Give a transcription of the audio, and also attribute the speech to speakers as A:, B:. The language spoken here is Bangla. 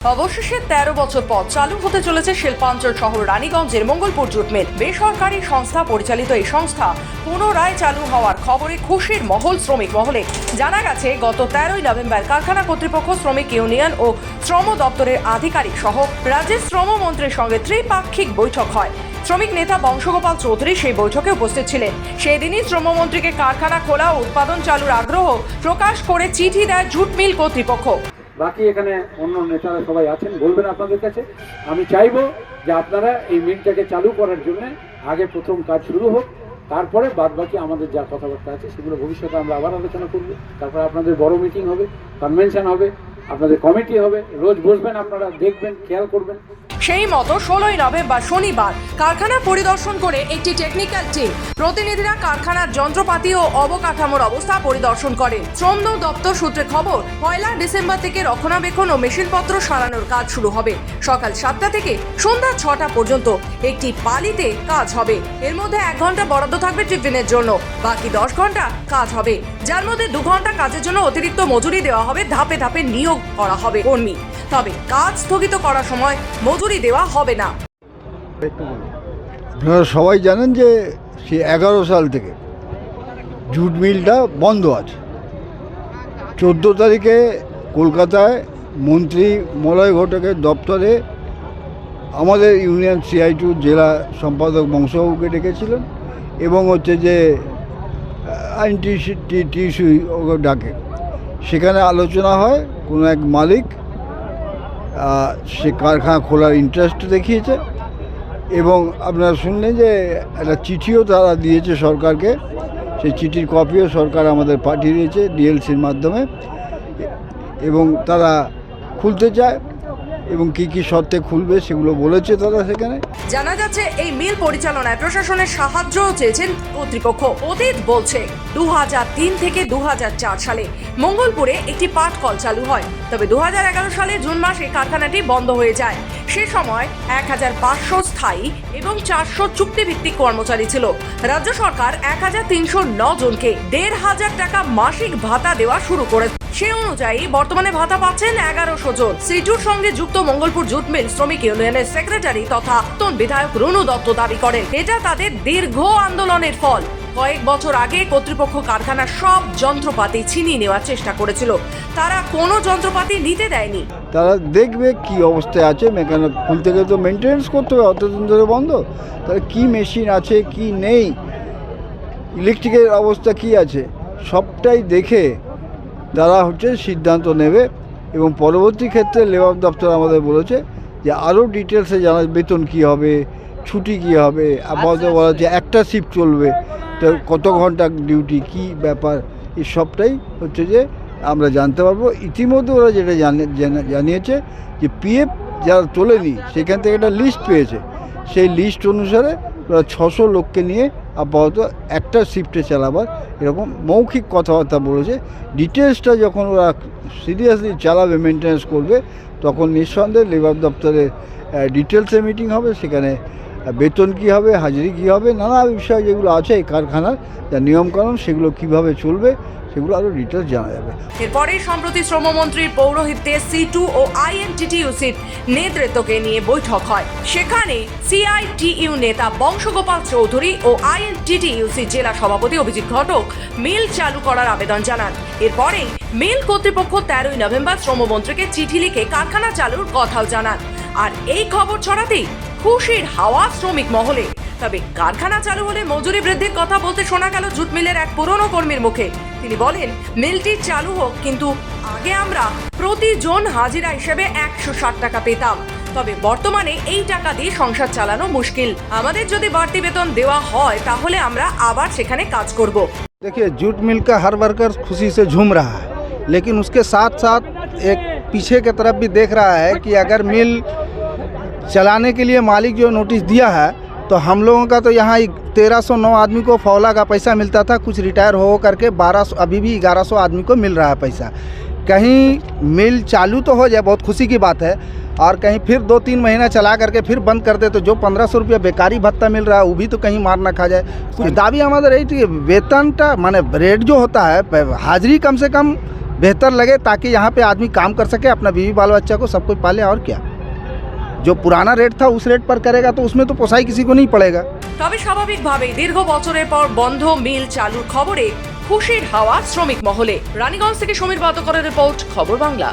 A: অবশেষে ১৩ বছর পর চালু হতে চলেছে শিল্পাঞ্চল শহর রানীগঞ্জের মঙ্গলপুর জুট মিল। বেসরকারি সংস্থা পরিচালিত এই সংস্থা পুনরায় চালু হওয়ার খবরে খুশির মহল শ্রমিক মহলে। জানা গেছে গত ১৩ই নভেম্বর কারখানা কর্তৃপক্ষ, শ্রমিক ইউনিয়ন ও শ্রম দপ্তরের আধিকারিক সহ রাজ্যের শ্রমমন্ত্রীর সঙ্গে ত্রিপাক্ষিক বৈঠক হয়। শ্রমিক নেতা বংশগোপাল চৌধুরী সেই বৈঠকে উপস্থিত ছিলেন। সেদিনই শ্রমমন্ত্রীকে কারখানা খোলা ও উৎপাদন চালুর আগ্রহ প্রকাশ করে চিঠি দেয় জুট মিল কর্তৃপক্ষ।
B: বাকি এখানে অন্য নেতারা সবাই আছেন, বলবেন আপনাদের কাছে। আমি চাইবো যে আপনারা এই মিলটাকে চালু করার জন্য আগে প্রথম কাজ শুরু হোক, তারপরে বাদ বাকি আমাদের যা কথাবার্তা আছে সেগুলো ভবিষ্যতে আমরা আবার আলোচনা করব। তারপরে আপনাদের বড় মিটিং হবে, কনভেনশন হবে, আপনাদের কমিটি হবে, রোজ বসবেন, আপনারা দেখবেন, খেয়াল করবেন।
A: সেই মতো 16ই নভেম্বর শনিবার কারখানা পরিদর্শন করে একটি টেকনিক্যাল টিম প্রতিনিধিরা কারখানার যন্ত্রপাতি ও অবকাঠামোর অবস্থা পরিদর্শন করে। শ্রম দপ্তর সূত্রে খবর, 1 ডিসেম্বর থেকে রক্ষণাবেক্ষণ ও মেশিনপত্র সারানোর কাজ শুরু হবে। সকাল 7টা থেকে সন্ধ্যা 6টা পর্যন্ত একটি পালিতে কাজ হবে। এর মধ্যে 1 ঘন্টা বরাদ্দ থাকবে টিফিনের জন্য, বাকি 10 ঘন্টা কাজ হবে, যার মধ্যে 2 ঘন্টা কাজের জন্য অতিরিক্ত মজুরি দেওয়া হবে। ধাপে ধাপে নিয়োগ করা হবে কর্মী, তবে কাজ স্থগিত করার সময় মজুরি দেওয়া হবে না।
C: আপনারা সবাই জানেন যে সে 11 সাল থেকে জুট মিলটা বন্ধ আছে। 14 তারিখে কলকাতায় মন্ত্রী মলয় ঘটকের দপ্তরে আমাদের ইউনিয়ন CI2 জেলা সম্পাদক বংশবাবুকে ডেকেছিলেন এবং হচ্ছে যে INTTC ডাকে। সেখানে আলোচনা হয়, কোনো এক মালিক সে কারখানা খোলার ইন্টারেস্ট দেখিয়েছে এবং আপনারা শুনলেন যে একটা চিঠিও তারা দিয়েছে সরকারকে। সেই চিঠির কপিও সরকার আমাদের পাঠিয়ে দিয়েছে DLCর মাধ্যমে, এবং তারা খুলতে চায় এবং কি কি শর্তে খুলবে সেগুলো বলেছে তারা সেখানে।
A: জানা যাচ্ছে এই মিল পরিচালনায় প্রশাসনের সাহায্য চেয়েছেন কর্তৃপক্ষ। অতীত বলছে 2003 থেকে 2004 সালে মঙ্গলপুরে একটি পাট কল চালু হয়, তবে 2011 সালে জুন মাসে কারখানাটি বন্ধ হয়ে যায়। সে সময় 1500 স্থায়ী এবং 400 চুক্তিভিত্তিক কর্মচারী ছিল। রাজ্য সরকার 1309 জনকে 1500 টাকা মাসিক ভাতা দেওয়া শুরু করে। সে অনুযায়ী বর্তমানে ভাতা পাচ্ছেন 1100 জন। সিটুর সঙ্গে যুক্ত মঙ্গলপুর জুট মিল শ্রমিক ইউনিয়নের সেক্রেটারি তথা প্রাক্তন বিধায়ক রুনু দত্ত দাবি করেন, এটা তাদের দীর্ঘ আন্দোলনের ফল। কয়েক বছর আগে কর্তৃপক্ষ কারখানার সব যন্ত্রপাতি ছিনিয়ে নেওয়ার চেষ্টা করেছিল, তারা কোনো যন্ত্রপাতি নিতে দেয়নি।
C: তারা দেখবে কি অবস্থায় আছে, মেকানিক খুলতে গেলে তো মেনটেন্যান্স করতে হবে, অতদিন ধরে বন্ধ। তাহলে কি মেশিন আছে কি নেই, ইলেকট্রিকের অবস্থা কি আছে, সবটাই দেখে তারা সিদ্ধান্ত নেবে। এবং পরবর্তী ক্ষেত্রে লেবার দপ্তর আমাদের বলেছে যে আরও ডিটেলসে জানা, বেতন কী হবে, ছুটি কী হবে। আপাতত বলা হচ্ছে একটা শিফট চলবে, তো কত ঘন্টা ডিউটি, কি ব্যাপার, এই সবটাই যে আমরা জানতে পারবো। ইতিমধ্যে ওরা যেটা জানিয়েছে যে PF যারা তোলেনি সেখান থেকে একটা লিস্ট পেয়েছে, সেই লিস্ট অনুসারে ওরা 600 লোককে নিয়ে আপাতত একটা শিফটে চালাবার এরকম মৌখিক কথাবার্তা বলেছে। ডিটেলসটা যখন ওরা সিরিয়াসলি চালাবে, মেনটেন্যান্স করবে, তখন নিঃসন্দেহে লেবার দপ্তরের ডিটেলসে মিটিং হবে। সেখানে বেতন কী হবে, হাজিরি কী হবে, নানা বিষয় যেগুলো আছে এই কারখানার যা নিয়মকানুন সেগুলো কিভাবে চলবে সেগুলো আরও ডিটেলস জানা যাবে।
A: এরপরে সম্প্রতি শ্রমমন্ত্রীর পৌরোহিত্যে C2 ও INTTUCর নেতৃত্বকে নিয়ে বৈঠক হয়। সেখানে CITU নেতা বংশগোপাল চৌধুরী ও INTTUC জেলা সভাপতি অভিজিৎ ঘটক মিল চালু করার আবেদন জানান। এরপরে মিল কর্তৃপক্ষ 13ই নভেম্বর শ্রমমন্ত্রীকে চিঠি লিখে কারখানা চালুর কথাও জানান। আর এই খবর ছড়াতেই খুশির হাওয়া শ্রমিক মহলে। তবে কারখানা চালু হলে মজুরি বৃদ্ধির কথা বলতে শোনা গেল জুট মিলের এক পুরনো কর্মীর মুখে। তিনি বলেন, মিলটি চালু হোক, কিন্তু আগে আমরা প্রতিজন হাজিরা হিসেবে 160 টাকা পেতাম, তবে বর্তমানে এই টাকা দিয়ে সংসার চালানো মুশকিল। আমাদের যদি বাড়তি বেতন দেওয়া হয় তাহলে আমরা আবার সেখানে কাজ করব।
D: देखिए, जूट मिल का हर वर्कर खुशी से झूम रहा है, लेकिन उसके साथ साथ एक पीछे की तरफ भी देख रहा है कि अगर मिल चलाने के लिए मालिक जो नोटिस दिया है, तो हम लोगों का तो यहाँ 1309 आदमी को फौला का पैसा मिलता था, कुछ रिटायर हो करके 1200, अभी भी 1100 आदमी को मिल रहा है पैसा। कहीं मिल चालू तो हो जाए, बहुत खुशी की बात है, और कहीं फिर 2-3 महीना चला करके फिर बंद कर दे तो जो 1500 रुपया बेकारी भत्ता मिल रहा है वो भी तो कहीं मार ना खा जाए। कुछ दाबी हमारे रही थी, वेतन टा माने रेट जो होता है, हाजिरी कम से कम बेहतर लगे, ताकि यहाँ पे आदमी काम कर सके, अपना बीवी बाल बच्चा को सब कुछ पाले। और क्या, जो पुराना रेट था उस रेट पर करेगा तो उसमें तो पोसाई किसी को नहीं पड़ेगा।
A: তবে স্বাভাবিকভাবেই দীর্ঘ বছরের পর বন্ধ মিল চালুর খবরে খুশির হাওয়া শ্রমিক মহলে। রানীগঞ্জ থেকে সমীর বাতকরের রিপোর্ট, খবর বাংলা।